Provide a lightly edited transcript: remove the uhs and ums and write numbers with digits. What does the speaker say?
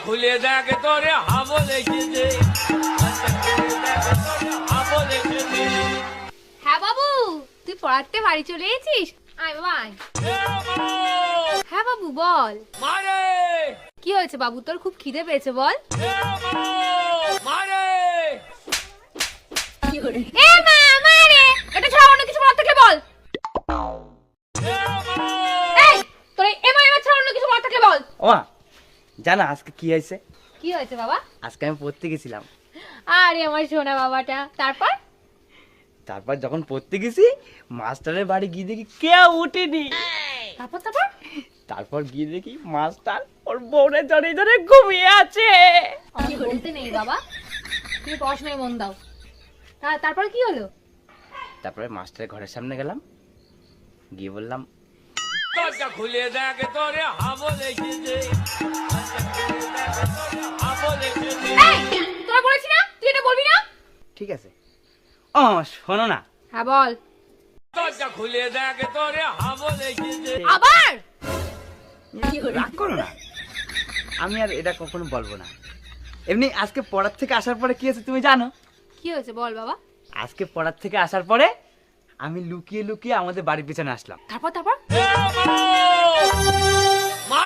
খুলে দেখে তোরে হাবল এসেছে। হ্যাঁ বাবু, তুই পড়াতে বাড়ি চলে এসেছিস? আয় বাবা আয়। হ্যাঁ বাবু বল, মারে কি হয়েছে বাবু, তোর খুব খিদে পেয়েছে বল। মারে এ মা মারে, এটা ছাড়া অন্য কিছু বলার থাকলে বল। এই তোর এ মা এমা ছাড়া অন্য কিছু বলার থাকলে বল। ওমা জানো আজকে কি হয়েছে? কি হয়েছে বাবা? আজকে আমি পড়তে গেছিলাম। আরে আমার সোনা বাবাটা, তারপর? তারপর যখন পড়তে গেছি মাস্টারের বাড়ি গিয়ে দেখি কেউ উঠেনি। তারপর তারপর তারপর গিয়ে দেখি মাস্টার ওর বউরে জড়িয়ে ধরে ঘুমিয়ে আছে। আমি বলতে নেই বাবা, তুমি পড়াশোনায় মন দাও। তারপর কি হলো? তারপরে মাস্টারের ঘরের সামনে গেলাম, গিয়ে বললাম দরজা খুলে দেখে তোরে হাবল এসেছে। হাবল এসেছে। এই তোরা বলেছি না তুই এটা বলবি না। ঠিক আছে। ও শোনো না, হ্যাঁ বল। দরজা খুলে দেখে তোরে হাবল এসেছে। আবার রাগ করো না, আমি আর এটা কখনো বলবো না। এমনি আজকে পড়ার থেকে আসার পরে কি হয়েছে তুমি জানো? কি হয়েছে বল বাবা। আজকে পড়ার থেকে আসার পরে আমি লুকিয়ে লুকিয়ে আমাদের বাড়ির পিছনে আসলাম। তারপর তারপর